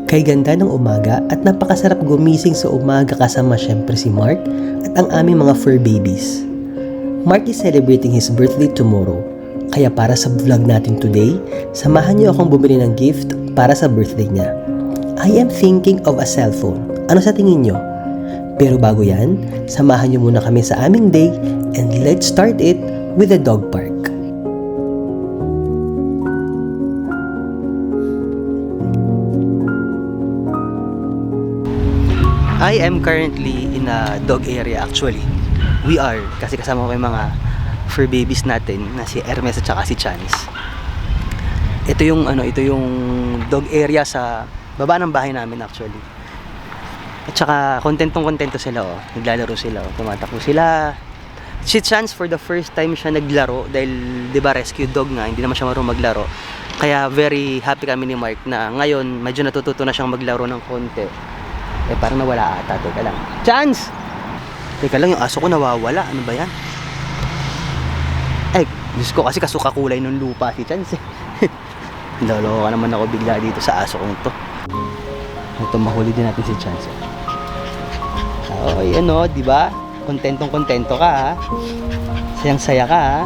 Kay ganda ng umaga at napakasarap gumising sa umaga kasama syempre si Mark at ang aming mga fur babies. Mark is celebrating his birthday tomorrow, kaya para sa vlog natin today, samahan niyo akong bumili ng gift para sa birthday niya. I am thinking of a cellphone. Ano sa tingin niyo? Pero bago yan, samahan niyo muna kami sa aming day and let's start it with the dog park. I am currently in a dog area actually. We are, kasi kasama ko yung mga fur babies natin na si Hermes at saka si Chance. Ito yung dog area sa baba ng bahay namin actually. At saka kontentong-kontento sila oh. Naglalaro sila oh. Tumatakbo sila. Si Chance for the first time siya naglaro dahil 'di ba rescue dog nga, hindi naman siya marunong maglaro. Kaya very happy kami ni Mark na ngayon medyo natututo na siyang maglaro ng konti. Eh parang nawala ata. Teka lang. Chance! Teka lang, yung aso ko nawawala. Ano ba yan? Ay, Diyos ko kasi kasuka kulay ng lupa si Chance eh. Lolo ka naman ako bigla dito sa aso kong to. Ito, mahuli din natin si Chance. Okay, ano, di ba? Kontentong-kontento ka ha. Sayang-saya ka ha.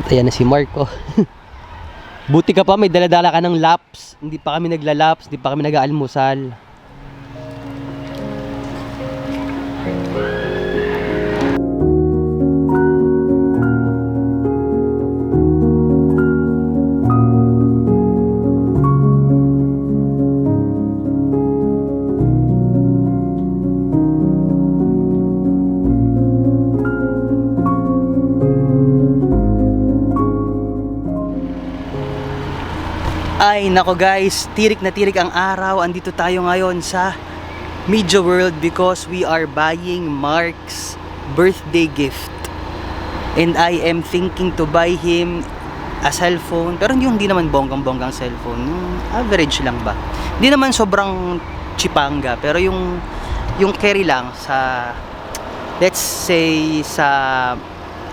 Ayan na si Marco. Buti ka pa, may daladala ka ng laps. Hindi pa kami naglalaps, hindi pa kami nag-aalmusal. Ay nako guys, tirik na tirik ang araw. Andito tayo ngayon sa Media World because we are buying Mark's birthday gift. And I am thinking to buy him a cellphone. Pero hindi naman bonggang-bonggang cellphone. Average lang ba? Hindi naman sobrang chipanga. Pero yung carry lang sa, let's say, sa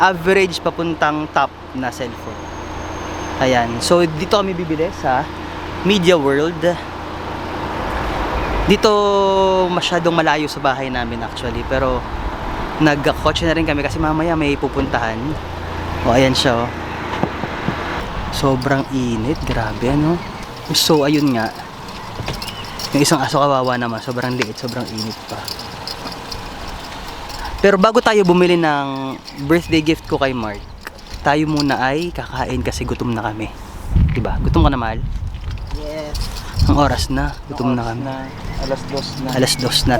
average papuntang top na cellphone. Ayan, so dito kami bibili sa Media World. Dito masyadong malayo sa bahay namin actually, pero nagkotse na rin kami kasi mamaya may pupuntahan. O ayan siya oh. Sobrang init, grabe ano. So ayun nga, yung isang aso kawawa naman, sobrang liit, sobrang init pa. Pero bago tayo bumili ng birthday gift ko kay Mark, tayo muna ay kakain kasi gutom na kami. Diba? Gutom ka na, mahal? Yes. Ang oras na. Gutom na kami. Alas 2 na. Alas 2 na.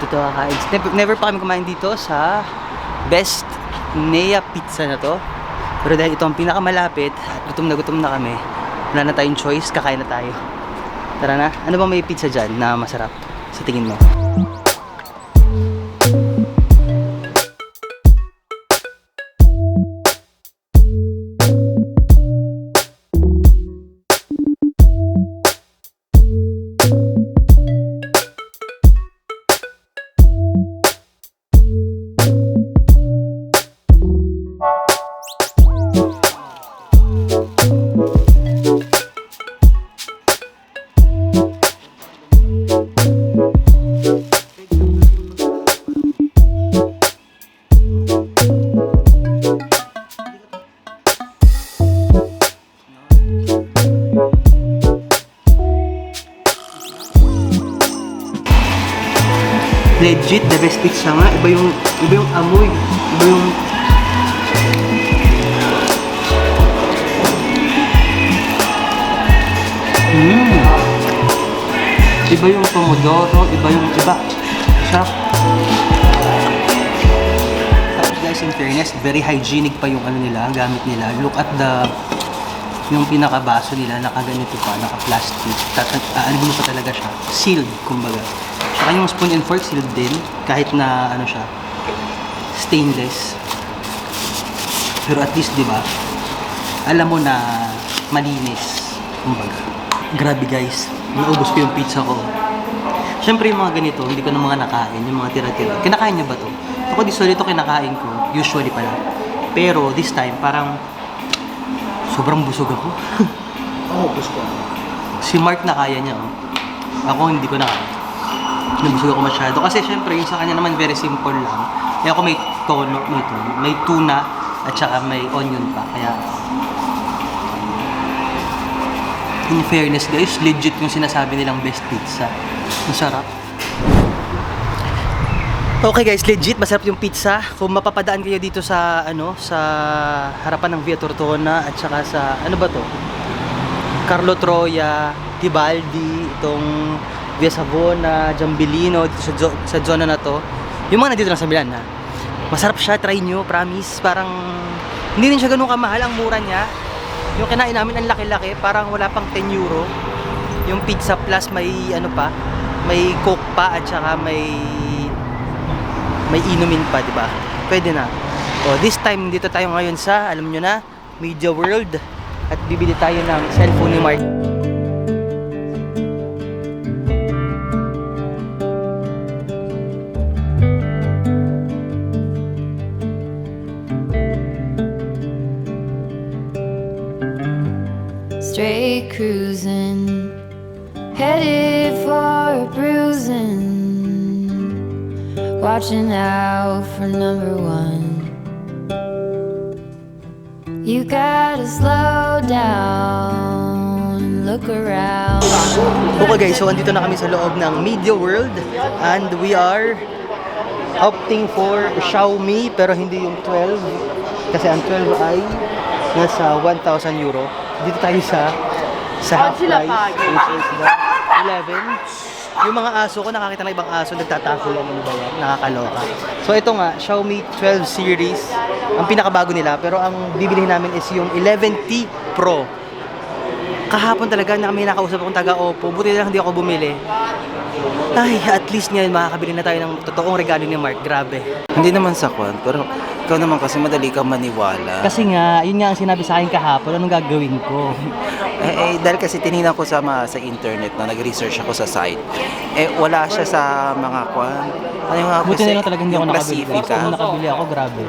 Dito kakain. Never pa kami kumain dito sa Best Nea Pizza na to. Pero dahil ito ang pinakamalapit at gutom na kami, wala na tayong choice, kakain na tayo. Tara na. Ano ba may pizza dyan na masarap sa tingin mo? Legit, the best pizza nga. Iba yung amoy. Iba yung... Iba yung pomodoro, iba yung iba. Sarap. guys, in fairness, very hygienic pa yung ano nila, gamit nila. Look at yung pinakabaso nila, nakaganito pa, naka-plastic. Ano mo pa talaga siya, sealed, kumbaga. Saka yung spoon and fork sealed din, kahit na ano siya, stainless. Pero at least, di ba, alam mo na malinis, kumbaga. Grabe guys, naubos ko yung pizza ko. Siyempre yung mga ganito, hindi ko na mga nakain, yung mga tira-tira. Kinakain niyo ba to? Ako di solito kinakain ko, usually pala. Pero this time, parang sobrang busog ako. Gusto. Si Mark na kaya niya, oh. Ako hindi ko na kaya. Nabusog ako masyado. Kasi syempre, yung sa kanya naman very simple lang. Kaya ako may tono, may tuna, at saka may onion pa. Kaya, in fairness guys, legit yung sinasabi nilang best pizza. Masarap. Okay guys, legit masarap yung pizza. Kung mapapadaan kayo dito sa sa harapan ng Via Tortona at saka sa ano ba to? Carlo Troia, Tibaldi, itong Via Savona, Giambilino, dito sa zona na to. Yung mga nandito lang sa Milan ha. Masarap siya, try nyo, promise. Parang hindi rin siya ganun kamahal, ang mura niya. Yung kinain namin ang laki-laki, parang wala pang 10 euro. Yung pizza plus may may coke pa at saka may inumin pa, di ba? Pwede na. O, this time, dito tayo ngayon sa, alam nyo na, Media World. At bibili tayo ng cellphone ni Mark. Straight cruising, headed for a bruising. Watching out for number one. You gotta slow down, look around. Okay guys, so andito na kami sa loob ng Media World. And we are opting for Xiaomi, pero hindi yung 12. Kasi ang 12 ay nasa 1,000 euro. Dito tayo sa half price, which is the 11. Yung mga aso ko, nakakita ng ibang aso, nagtatako lang, ano ba yan? Nakakaloka. So ito nga, Xiaomi 12 series, ang pinakabago nila, pero ang bibilihin namin is yung 11T Pro. Kahapon talaga na kami nakausap akong taga-Oppo, buti na lang hindi ako bumili. Ay, at least ngayon makakabili na tayo ng totoong regalo ni Mark, grabe. Hindi naman sa kwan, pero ikaw naman kasi madali kang maniwala. Kasi nga, yun nga ang sinabi sa akin kahapon, anong gagawin ko? Dahil kasi tinignan ko sa internet na nag-research ako sa site. Wala siya sa mga kwan. Ano yung mga Buti na lang talaga hindi ako nakabili. Pacifica. Kung nakabili ako, grabe.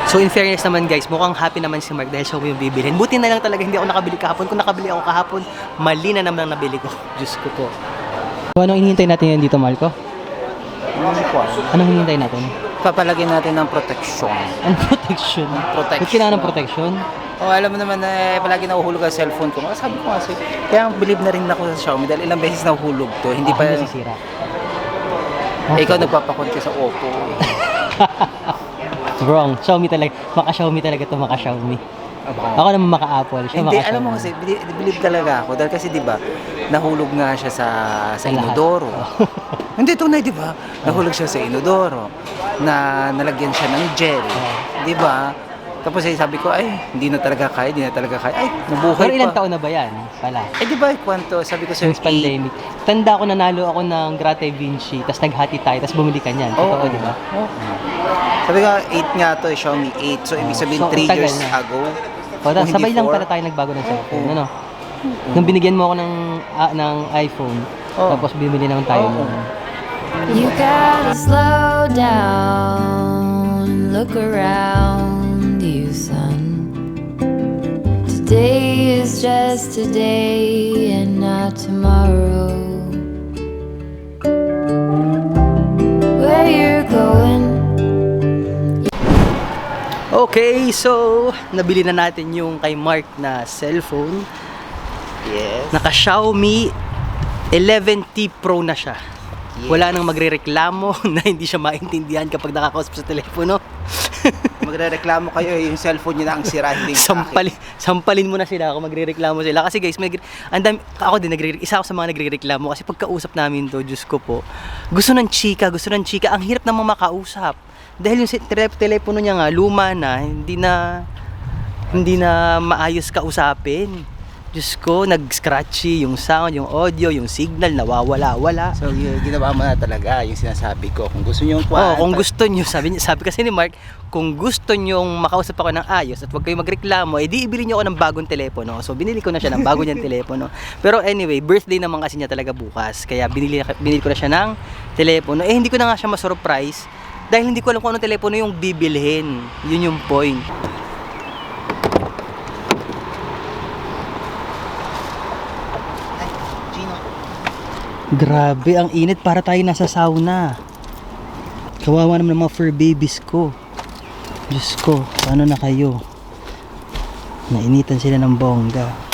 So in fairness naman guys, mukhang happy naman si Mark dahil siya yung bibilhin. Buti na lang talaga hindi ako nakabili kahapon. Kung nakabili ako kahapon, mali na naman ang nabili ko. Diyos ko po. So anong hinihintay natin yan dito, Marco? Anong hinihintay natin? Papalagyan natin ng protection. Ang protection? Protection. Ba't kailangan ng protection? Alam mo naman na palagi nahuhulog ang cellphone ko. Sabi ko kasi, kaya believe na rin ako sa Xiaomi dahil ilang beses nahuhulog to. Hindi pa Hindi sisira. Ikaw nagpapakon ka sa Oppo. Wrong. Xiaomi talaga. Maka-Xiaomi talaga to, maka-Xiaomi. Ako naman maka-Apple. Siya Hindi, maka-Xiaomi. alam mo kasi, believe talaga ako. Dahil kasi di ba, nahulog nga siya sa lahat. inodoro. Hindi, tunay di ba? Nahulog siya sa inodoro. Na nalagyan siya ng gel. Di ba? Tapos sabi ko, ay, hindi na talaga kaya, Ay, nabuhay Pero ilang pa. taon na ba yan? Pala. Di ba, kwanto? Sabi ko sa'yo, Since pandemic. Tanda ko nanalo ako ng Gratte Vinci, tapos naghati tayo, tapos bumili ka niyan. Totoo, di ba? Sabi ko, 8 nga to, Xiaomi 8. So, ibig sabihin, So, 3 tagal years na. ago. O, Kung hindi sabay lang 4. pala tayo nagbago ng cellphone. Ano? Nung binigyan mo ako ng iPhone, tapos bumili naman tayo Oo. ng... You gotta slow down, look around you, son. Today is just today and not tomorrow. Where you're going, Okay, so nabili na natin yung kay Mark na cellphone. Yes. Naka Xiaomi 11T Pro na siya. Yes. Wala nang magrereklamo na hindi siya maintindihan kapag nakakausap sa telepono. Magrereklamo kayo, yung cellphone niyo na ang sira, hindi sa akin. Sampalin mo na sila ako, magrereklamo sila. Kasi guys, ako din, isa ako sa mga nagrereklamo kasi pagkausap namin to, Diyos ko po, gusto ng chika. Ang hirap namang makausap. Dahil yung telepono niya nga, luma na, hindi na maayos kausapin. Diyos ko, nag-scratchy yung sound, yung audio, yung signal, nawawala-wala. So, ginawa mo na talaga yung sinasabi ko. Kung gusto niyo Kung gusto nyo, sabi kasi ni Mark, kung gusto nyo makausap ako ng ayos at huwag kayong magreklamo, edi ibili nyo ako ng bagong telepono. So, binili ko na siya ng bago niyang telepono. Pero anyway, birthday naman kasi niya talaga bukas. Kaya binili ko na siya ng telepono. Hindi ko na nga siya ma-surprise dahil hindi ko alam kung anong telepono yung bibilhin. Yun yung point. Grabe, ang init, para tayo nasa sauna. Kawawa naman ng mga fur babies ko. Diyos ko, paano na kayo? Nainitan sila ng bongga.